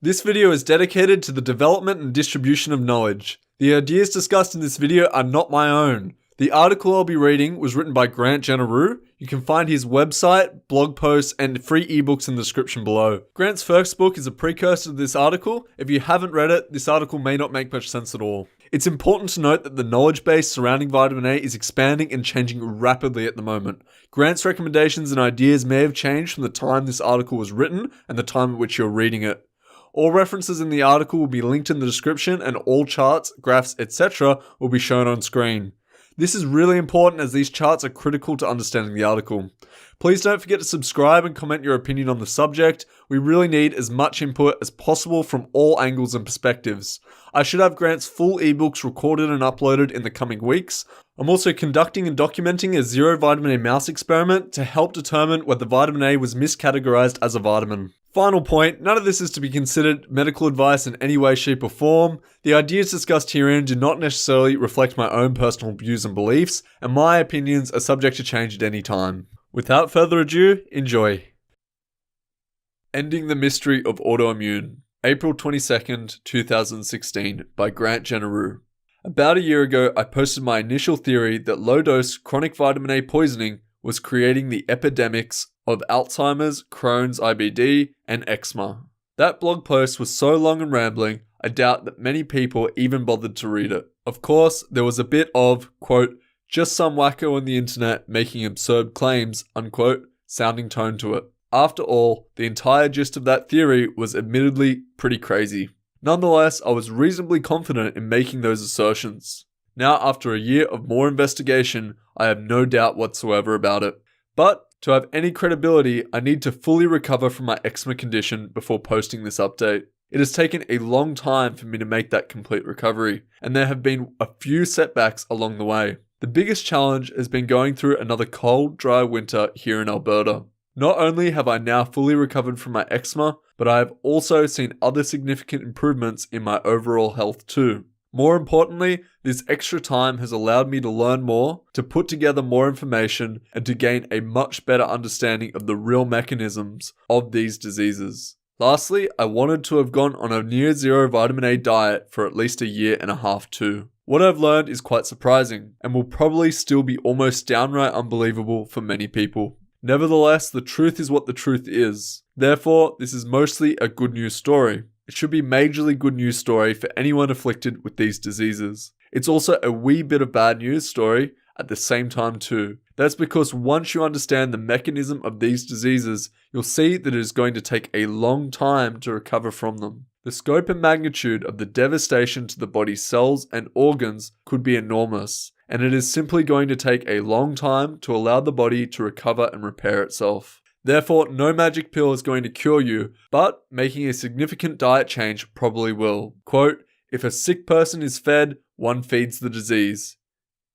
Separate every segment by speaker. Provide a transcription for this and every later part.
Speaker 1: This video is dedicated to the development and distribution of knowledge. The ideas discussed in this video are not my own. The article I'll be reading was written by Grant Smith. You can find his website, blog posts, and free ebooks in the description below. Grant's first book is a precursor to this article. If you haven't read it, this article may not make much sense at all. It's important to note that the knowledge base surrounding vitamin A is expanding and changing rapidly at the moment. Grant's recommendations and ideas may have changed from the time this article was written and the time at which you're reading it. All references in the article will be linked in the description, and all charts, graphs, etc. will be shown on screen. This is really important as these charts are critical to understanding the article. Please don't forget to subscribe and comment your opinion on the subject. We really need as much input as possible from all angles and perspectives. I should have Grant's full ebooks recorded and uploaded in the coming weeks. I'm also conducting and documenting a zero vitamin A mouse experiment to help determine whether vitamin A was miscategorized as a vitamin. Final point, none of this is to be considered medical advice in any way, shape or form. The ideas discussed herein do not necessarily reflect my own personal views and beliefs, and my opinions are subject to change at any time. Without further ado, enjoy. Ending the Mystery of Autoimmune, April 22nd, 2016, by Garette Smith. About a year ago, I posted my initial theory that low-dose chronic vitamin A poisoning was creating the epidemics of Alzheimer's, Crohn's IBD, and eczema. That blog post was so long and rambling, I doubt that many people even bothered to read it. Of course, there was a bit of, quote, just some wacko on the internet making absurd claims, unquote, sounding tone to it. After all, the entire gist of that theory was admittedly pretty crazy. Nonetheless, I was reasonably confident in making those assertions. Now, after a year of more investigation, I have no doubt whatsoever about it. But to have any credibility, I need to fully recover from my eczema condition before posting this update. It has taken a long time for me to make that complete recovery, and there have been a few setbacks along the way. The biggest challenge has been going through another cold, dry winter here in Alberta. Not only have I now fully recovered from my eczema, but I have also seen other significant improvements in my overall health too. More importantly, this extra time has allowed me to learn more, to put together more information, and to gain a much better understanding of the real mechanisms of these diseases. Lastly, I wanted to have gone on a near zero vitamin A diet for at least a year and a half too. What I've learned is quite surprising, and will probably still be almost downright unbelievable for many people. Nevertheless, the truth is what the truth is. Therefore, this is mostly a good news story. It should be a majorly good news story for anyone afflicted with these diseases. It's also a wee bit of bad news story at the same time too. That's because once you understand the mechanism of these diseases, you'll see that it is going to take a long time to recover from them. The scope and magnitude of the devastation to the body's cells and organs could be enormous, and it is simply going to take a long time to allow the body to recover and repair itself. Therefore, no magic pill is going to cure you, but making a significant diet change probably will. Quote, if a sick person is fed, one feeds the disease.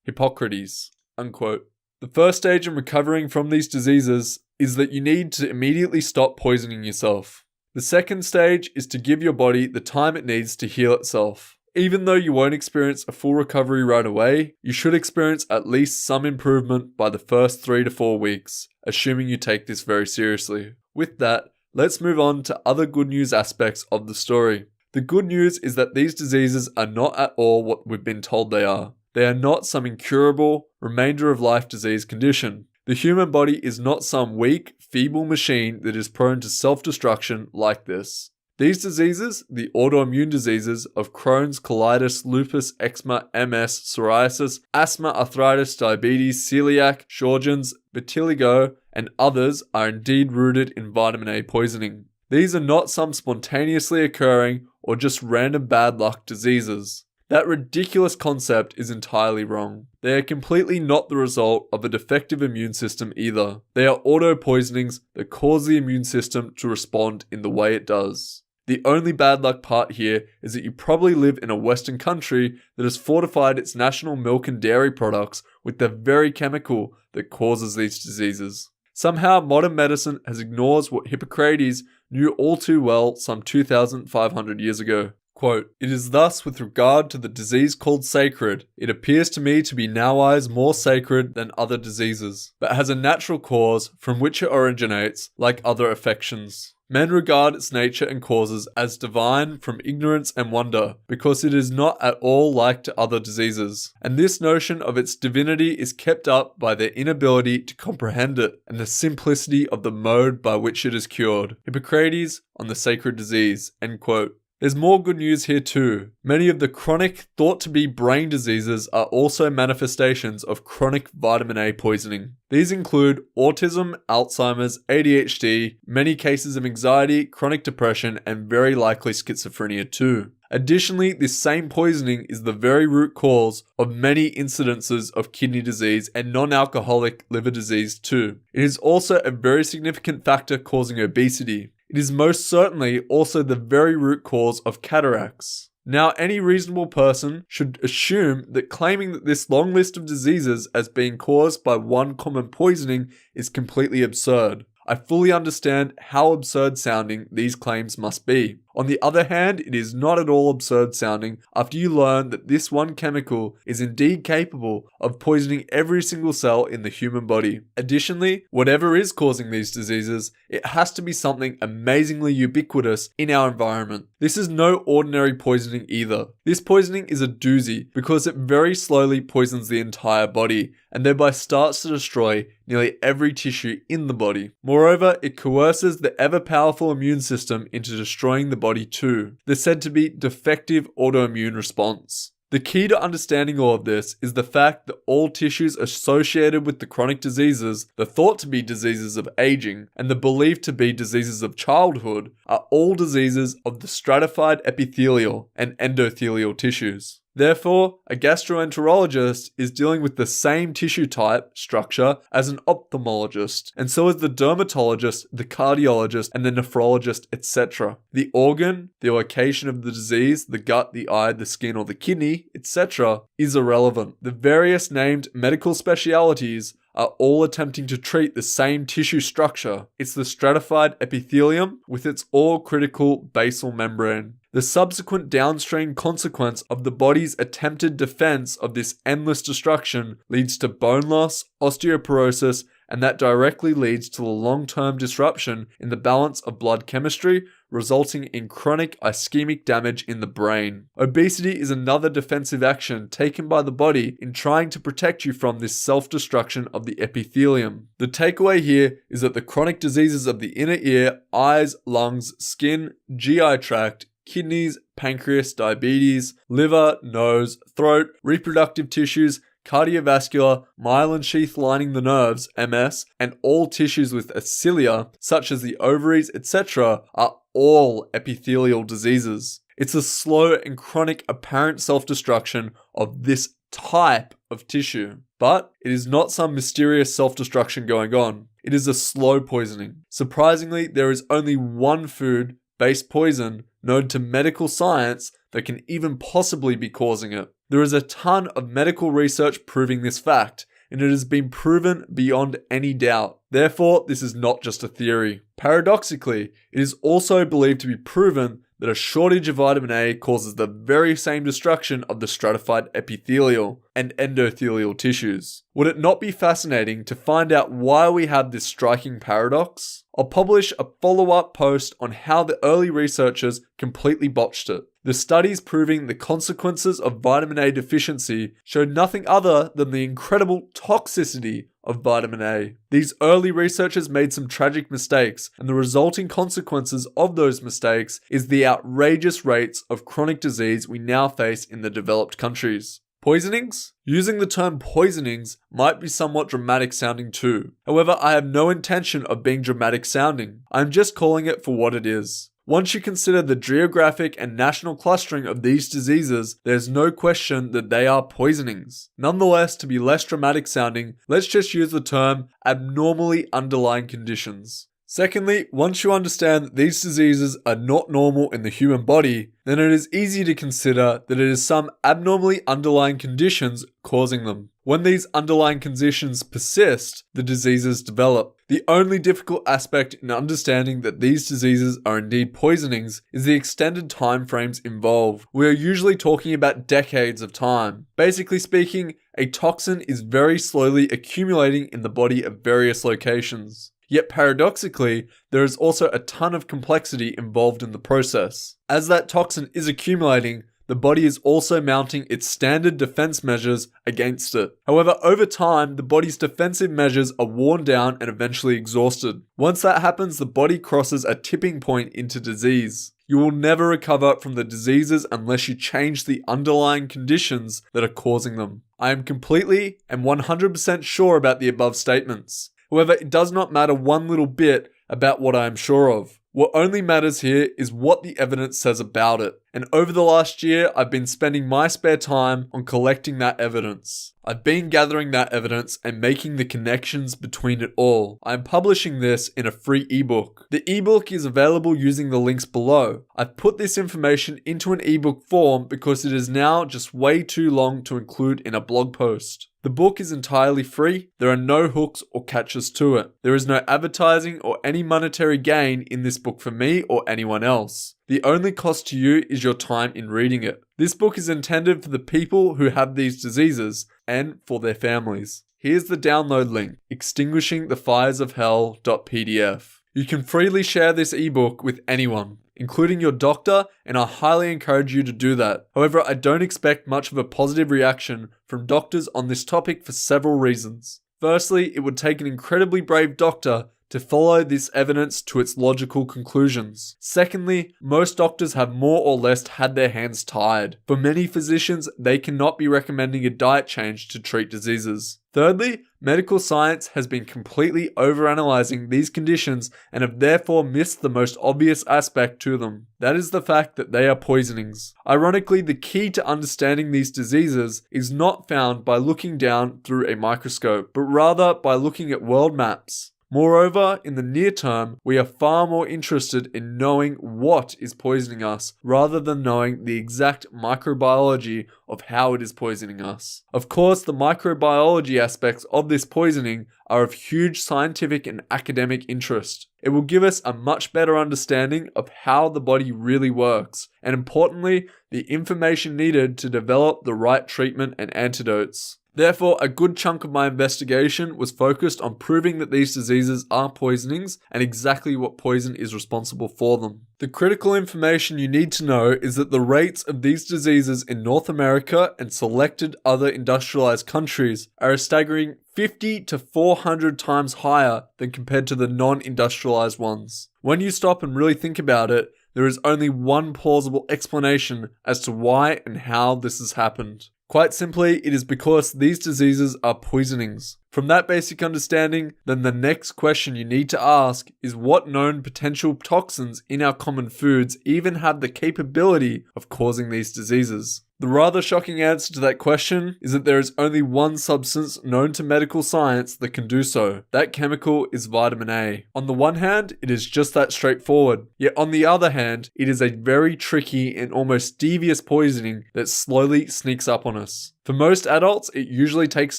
Speaker 1: Hypocrisy, unquote. The first stage in recovering from these diseases is that you need to immediately stop poisoning yourself. The second stage is to give your body the time it needs to heal itself. Even though you won't experience a full recovery right away, you should experience at least some improvement by the first 3 to 4 weeks, assuming you take this very seriously. With that, let's move on to other good news aspects of the story. The good news is that these diseases are not at all what we've been told they are. They are not some incurable, remainder of life disease condition. The human body is not some weak, feeble machine that is prone to self-destruction like this. These diseases, the autoimmune diseases of Crohn's, colitis, lupus, eczema, MS, psoriasis, asthma, arthritis, diabetes, celiac, Sjögren's, vitiligo, and others are indeed rooted in vitamin A poisoning. These are not some spontaneously occurring or just random bad luck diseases. That ridiculous concept is entirely wrong. They are completely not the result of a defective immune system either. They are auto-poisonings that cause the immune system to respond in the way it does. The only bad luck part here is that you probably live in a Western country that has fortified its national milk and dairy products with the very chemical that causes these diseases. Somehow modern medicine has ignored what Hippocrates knew all too well some 2,500 years ago. Quote, it is thus with regard to the disease called sacred, it appears to me to be nowise more sacred than other diseases, but has a natural cause from which it originates like other affections. Men regard its nature and causes as divine from ignorance and wonder, because it is not at all like to other diseases. And this notion of its divinity is kept up by their inability to comprehend it, and the simplicity of the mode by which it is cured. Hippocrates on the sacred disease, end quote. There's more good news here too. Many of the chronic, thought to be brain diseases are also manifestations of chronic vitamin A poisoning. These include autism, Alzheimer's, ADHD, many cases of anxiety, chronic depression, and very likely schizophrenia too. Additionally, this same poisoning is the very root cause of many incidences of kidney disease and non-alcoholic liver disease too. It is also a very significant factor causing obesity. It is most certainly also the very root cause of cataracts. Now, any reasonable person should assume that claiming that this long list of diseases as being caused by one common poisoning is completely absurd. I fully understand how absurd sounding these claims must be. On the other hand, it is not at all absurd sounding after you learn that this one chemical is indeed capable of poisoning every single cell in the human body. Additionally, whatever is causing these diseases, it has to be something amazingly ubiquitous in our environment. This is no ordinary poisoning either. This poisoning is a doozy because it very slowly poisons the entire body and thereby starts to destroy nearly every tissue in the body. Moreover, it coerces the ever-powerful immune system into destroying the body too. They're said to be defective autoimmune response. The key to understanding all of this is the fact that all tissues associated with the chronic diseases, the thought to be diseases of aging, and the believed to be diseases of childhood, are all diseases of the stratified epithelial and endothelial tissues. Therefore, a gastroenterologist is dealing with the same tissue type, structure, as an ophthalmologist, and so is the dermatologist, the cardiologist, and the nephrologist, etc. The organ, the location of the disease, the gut, the eye, the skin, or the kidney, etc. is irrelevant. The various named medical specialities are all attempting to treat the same tissue structure. It's the stratified epithelium with its all-critical basal membrane. The subsequent downstream consequence of the body's attempted defense of this endless destruction leads to bone loss, osteoporosis, and that directly leads to a long-term disruption in the balance of blood chemistry, resulting in chronic ischemic damage in the brain. Obesity is another defensive action taken by the body in trying to protect you from this self-destruction of the epithelium. The takeaway here is that the chronic diseases of the inner ear, eyes, lungs, skin, GI tract, kidneys, pancreas, diabetes, liver, nose, throat, reproductive tissues, cardiovascular, myelin sheath lining the nerves, MS, and all tissues with cilia, such as the ovaries, etc., are all epithelial diseases. It's a slow and chronic apparent self-destruction of this type of tissue. But it is not some mysterious self-destruction going on. It is a slow poisoning. Surprisingly, there is only one food-based poison known to medical science that can even possibly be causing it. There is a ton of medical research proving this fact, and it has been proven beyond any doubt. Therefore, this is not just a theory. Paradoxically, it is also believed to be proven that a shortage of vitamin A causes the very same destruction of the stratified epithelial and endothelial tissues. Would it not be fascinating to find out why we have this striking paradox? I'll publish a follow-up post on how the early researchers completely botched it. The studies proving the consequences of vitamin A deficiency showed nothing other than the incredible toxicity of vitamin A. These early researchers made some tragic mistakes, and the resulting consequences of those mistakes is the outrageous rates of chronic disease we now face in the developed countries. Poisonings? Using the term poisonings might be somewhat dramatic sounding too. However, I have no intention of being dramatic sounding. I'm just calling it for what it is. Once you consider the geographic and national clustering of these diseases, there's no question that they are poisonings. Nonetheless, to be less dramatic sounding, let's just use the term abnormally underlying conditions. Secondly, once you understand that these diseases are not normal in the human body, then it is easy to consider that it is some abnormally underlying conditions causing them. When these underlying conditions persist, the diseases develop. The only difficult aspect in understanding that these diseases are indeed poisonings is the extended time frames involved. We are usually talking about decades of time. Basically speaking, a toxin is very slowly accumulating in the body of various locations. Yet paradoxically, there is also a ton of complexity involved in the process. As that toxin is accumulating, the body is also mounting its standard defense measures against it. However, over time, the body's defensive measures are worn down and eventually exhausted. Once that happens, the body crosses a tipping point into disease. You will never recover from the diseases unless you change the underlying conditions that are causing them. I am completely and 100% sure about the above statements. However, it does not matter one little bit about what I am sure of. What only matters here is what the evidence says about it. And over the last year, I've been spending my spare time on collecting that evidence. I've been gathering that evidence and making the connections between it all. I'm publishing this in a free ebook. The ebook is available using the links below. I've put this information into an ebook form because it is now just way too long to include in a blog post. The book is entirely free. There are no hooks or catches to it. There is no advertising or any monetary gain in this book for me or anyone else. The only cost to you is your time in reading it. This book is intended for the people who have these diseases and for their families. Here's the download link, extinguishingthefiresofhell.pdf. You can freely share this ebook with anyone, including your doctor, and I highly encourage you to do that. However, I don't expect much of a positive reaction from doctors on this topic for several reasons. Firstly, it would take an incredibly brave doctor to follow this evidence to its logical conclusions. Secondly, most doctors have more or less had their hands tied. For many physicians, they cannot be recommending a diet change to treat diseases. Thirdly, medical science has been completely overanalyzing these conditions and have therefore missed the most obvious aspect to them. That is the fact that they are poisonings. Ironically, the key to understanding these diseases is not found by looking down through a microscope, but rather by looking at world maps. Moreover, in the near term, we are far more interested in knowing what is poisoning us rather than knowing the exact microbiology of how it is poisoning us. Of course, the microbiology aspects of this poisoning are of huge scientific and academic interest. It will give us a much better understanding of how the body really works, and importantly, the information needed to develop the right treatment and antidotes. Therefore, a good chunk of my investigation was focused on proving that these diseases are poisonings and exactly what poison is responsible for them. The critical information you need to know is that the rates of these diseases in North America and selected other industrialized countries are a staggering 50 to 400 times higher than compared to the non-industrialized ones. When you stop and really think about it, there is only one plausible explanation as to why and how this has happened. Quite simply, it is because these diseases are poisonings. From that basic understanding, then the next question you need to ask is what known potential toxins in our common foods even have the capability of causing these diseases? The rather shocking answer to that question is that there is only one substance known to medical science that can do so. That chemical is vitamin A. On the one hand, it is just that straightforward. Yet on the other hand, it is a very tricky and almost devious poisoning that slowly sneaks up on us. For most adults, it usually takes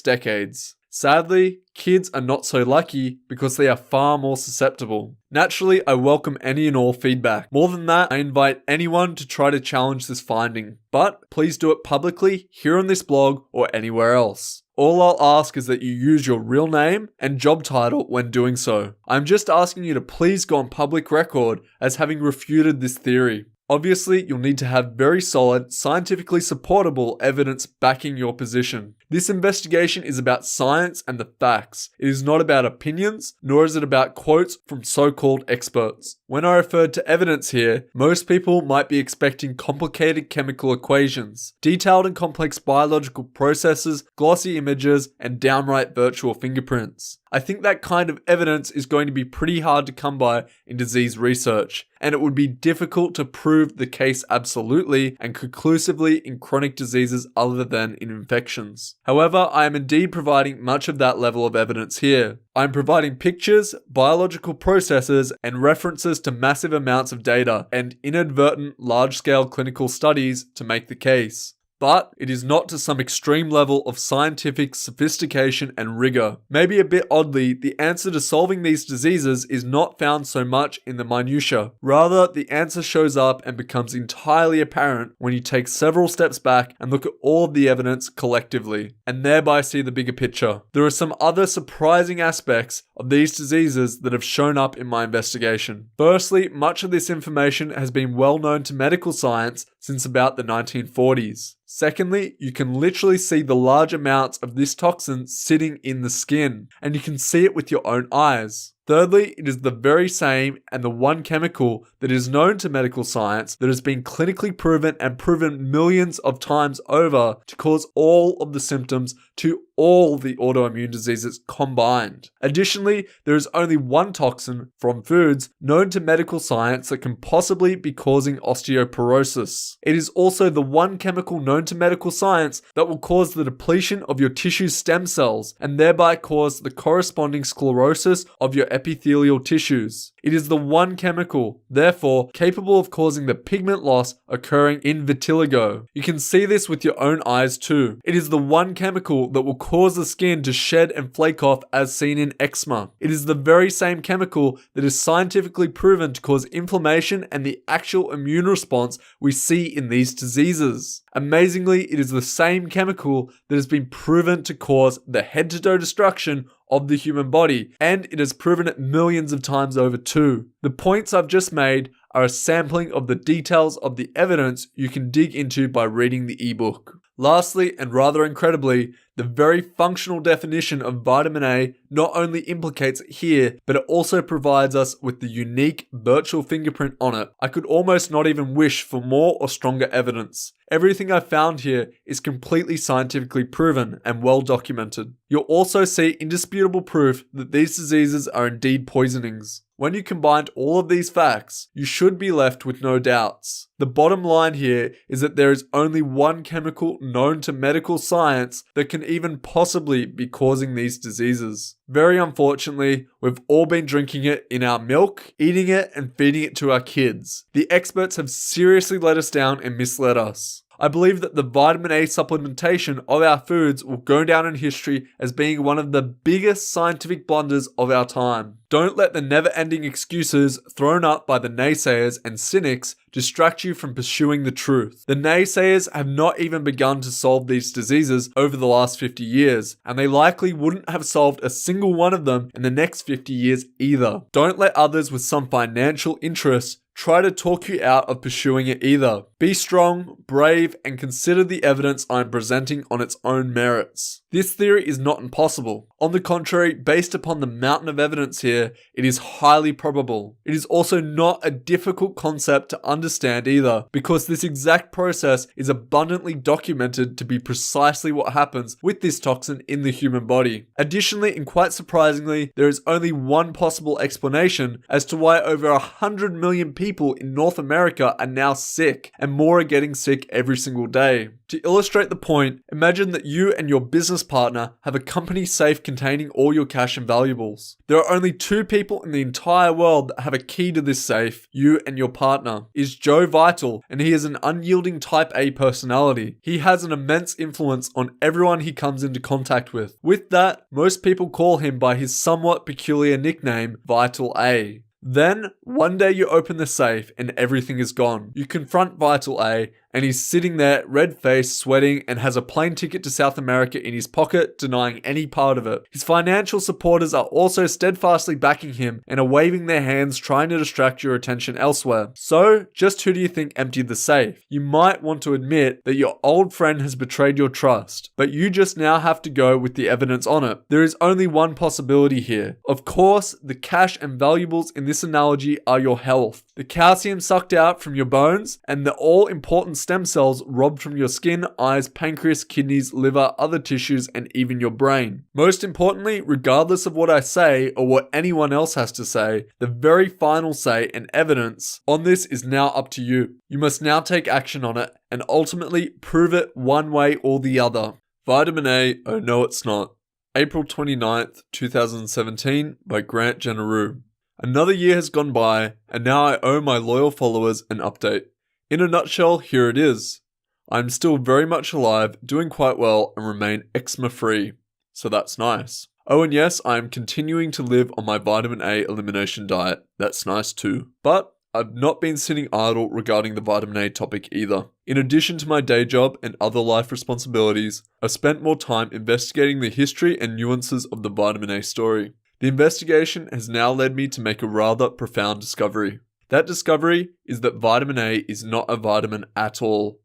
Speaker 1: decades. Sadly, kids are not so lucky because they are far more susceptible. Naturally, I welcome any and all feedback. More than that, I invite anyone to try to challenge this finding. But please do it publicly here on this blog or anywhere else. All I'll ask is that you use your real name and job title when doing so. I'm just asking you to please go on public record as having refuted this theory. Obviously, you'll need to have very solid, scientifically supportable evidence backing your position. This investigation is about science and the facts. It is not about opinions, nor is it about quotes from so-called experts. When I referred to evidence here, most people might be expecting complicated chemical equations, detailed and complex biological processes, glossy images, and downright virtual fingerprints. I think that kind of evidence is going to be pretty hard to come by in disease research, and it would be difficult to prove the case absolutely and conclusively in chronic diseases other than in infections. However, I am indeed providing much of that level of evidence here. I am providing pictures, biological processes, and references to massive amounts of data and inadvertent large-scale clinical studies to make the case. but it is not to some extreme level of scientific sophistication and rigor. Maybe a bit oddly, the answer to solving these diseases is not found so much in the minutiae. Rather, the answer shows up and becomes entirely apparent when you take several steps back and look at all of the evidence collectively, and thereby see the bigger picture. There are some other surprising aspects of these diseases that have shown up in my investigation. Firstly, much of this information has been well known to medical science since about the 1940s. Secondly, you can literally see the large amounts of this toxin sitting in the skin, and you can see it with your own eyes. Thirdly, it is the very same and the one chemical that is known to medical science that has been clinically proven and proven millions of times over to cause all of the symptoms to all the autoimmune diseases combined. Additionally, there is only one toxin from foods known to medical science that can possibly be causing osteoporosis. It is also the one chemical known to medical science that will cause the depletion of your tissue stem cells and thereby cause the corresponding sclerosis of your epithelial tissues. It is the one chemical, therefore, capable of causing the pigment loss occurring in vitiligo. You can see this with your own eyes too. It is the one chemical that will cause the skin to shed and flake off as seen in eczema. It is the very same chemical that is scientifically proven to cause inflammation and the actual immune response we see in these diseases. Amazingly, it is the same chemical that has been proven to cause the head-to-toe destruction of the human body, and it has proven it millions of times over too. The points I've just made are a sampling of the details of the evidence you can dig into by reading the ebook. Lastly, and rather incredibly, the very functional definition of vitamin A not only implicates it here, but it also provides us with the unique virtual fingerprint on it. I could almost not even wish for more or stronger evidence. Everything I found here is completely scientifically proven and well documented. You'll also see indisputable proof that these diseases are indeed poisonings. When you combine all of these facts, you should be left with no doubts. The bottom line here is that there is only one chemical known to medical science that can even possibly be causing these diseases. Very unfortunately, we've all been drinking it in our milk, eating it, and feeding it to our kids. The experts have seriously let us down and misled us. I believe that the vitamin A supplementation of our foods will go down in history as being one of the biggest scientific blunders of our time. Don't let the never-ending excuses thrown up by the naysayers and cynics distract you from pursuing the truth. The naysayers have not even begun to solve these diseases over the last 50 years, and they likely wouldn't have solved a single one of them in the next 50 years either. Don't let others with some financial interest try to talk you out of pursuing it either. Be strong, brave, and consider the evidence I'm presenting on its own merits. This theory is not impossible. On the contrary, based upon the mountain of evidence here, it is highly probable. It is also not a difficult concept to understand either, because this exact process is abundantly documented to be precisely what happens with this toxin in the human body. Additionally, and quite surprisingly, there is only one possible explanation as to why over 100 million people in North America are now sick, and more are getting sick every single day. To illustrate the point, imagine that you and your business partner have a company safe containing all your cash and valuables. There are only two people in the entire world that have a key to this safe, you and your partner. Is Joe vital, and he is an unyielding type A personality. He has an immense influence on everyone he comes into contact with. With that, most people call him by his somewhat peculiar nickname, Vital A. Then, one day you open the safe and everything is gone. You confront Vital A and he's sitting there, red-faced, sweating, and has a plane ticket to South America in his pocket, denying any part of it. His financial supporters are also steadfastly backing him and are waving their hands trying to distract your attention elsewhere. So, just who do you think emptied the safe? You might want to admit that your old friend has betrayed your trust, but you just now have to go with the evidence on it. There is only one possibility here. Of course, the cash and valuables in this analogy are your health. The calcium sucked out from your bones and the all-important stem cells robbed from your skin, eyes, pancreas, kidneys, liver, other tissues, and even your brain. Most importantly, regardless of what I say or what anyone else has to say, the very final say and evidence on this is now up to you. You must now take action on it and ultimately prove it one way or the other. Vitamin A, oh no it's not. April 29th, 2017 by Garette Smith. Another year has gone by, and now I owe my loyal followers an update. In a nutshell, here it is. I'm still very much alive, doing quite well, and remain eczema free. So that's nice. Oh, and yes, I am continuing to live on my vitamin A elimination diet. That's nice too. But I've not been sitting idle regarding the vitamin A topic either. In addition to my day job and other life responsibilities, I've spent more time investigating the history and nuances of the vitamin A story. The investigation has now led me to make a rather profound discovery. That discovery is that vitamin A is not a vitamin at all.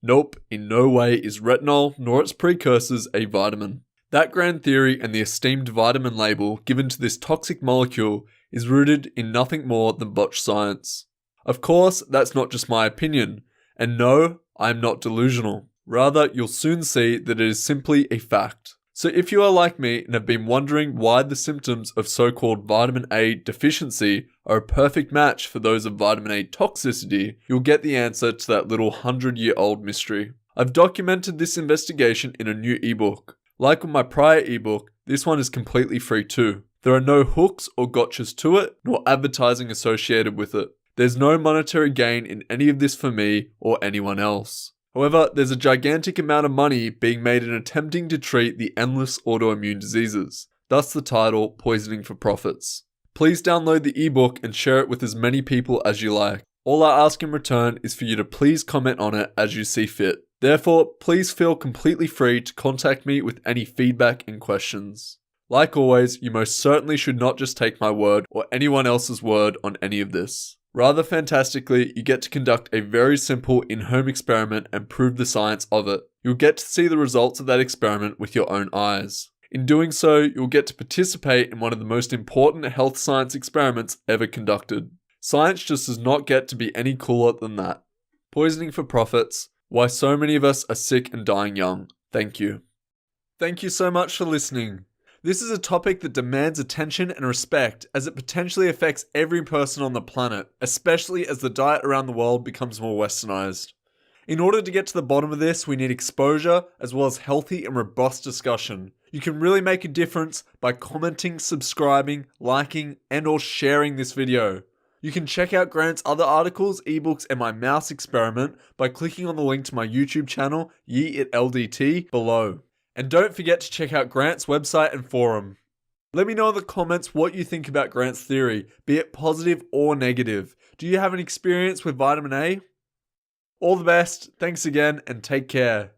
Speaker 1: Nope, in no way is retinol nor its precursors a vitamin. That grand theory and the esteemed vitamin label given to this toxic molecule is rooted in nothing more than botched science. Of course, that's not just my opinion, and no, I am not delusional. Rather, you'll soon see that it is simply a fact. So if you are like me and have been wondering why the symptoms of so-called vitamin A deficiency are a perfect match for those of vitamin A toxicity, you'll get the answer to that little 100-year-old mystery. I've documented this investigation in a new ebook. Like with my prior ebook, this one is completely free too. There are no hooks or gotchas to it, nor advertising associated with it. There's no monetary gain in any of this for me or anyone else. However, there's a gigantic amount of money being made in attempting to treat the endless autoimmune diseases. Thus the title, Poisoning for Profits. Please download the ebook and share it with as many people as you like. All I ask in return is for you to please comment on it as you see fit. Therefore, please feel completely free to contact me with any feedback and questions. Like always, you most certainly should not just take my word or anyone else's word on any of this. Rather fantastically, you get to conduct a very simple in-home experiment and prove the science of it. You'll get to see the results of that experiment with your own eyes. In doing so, you'll get to participate in one of the most important health science experiments ever conducted. Science just does not get to be any cooler than that. Poisoning for profits. Why so many of us are sick and dying young. Thank you. Thank you so much for listening. This is a topic that demands attention and respect as it potentially affects every person on the planet, especially as the diet around the world becomes more westernized. In order to get to the bottom of this, we need exposure as well as healthy and robust discussion. You can really make a difference by commenting, subscribing, liking, and or sharing this video. You can check out Grant's other articles, ebooks, and my mouse experiment by clicking on the link to my YouTube channel, Ye at LDT, below. And don't forget to check out Grant's website and forum. Let me know in the comments what you think about Grant's theory, be it positive or negative. Do you have an experience with vitamin A? All the best, thanks again, and take care.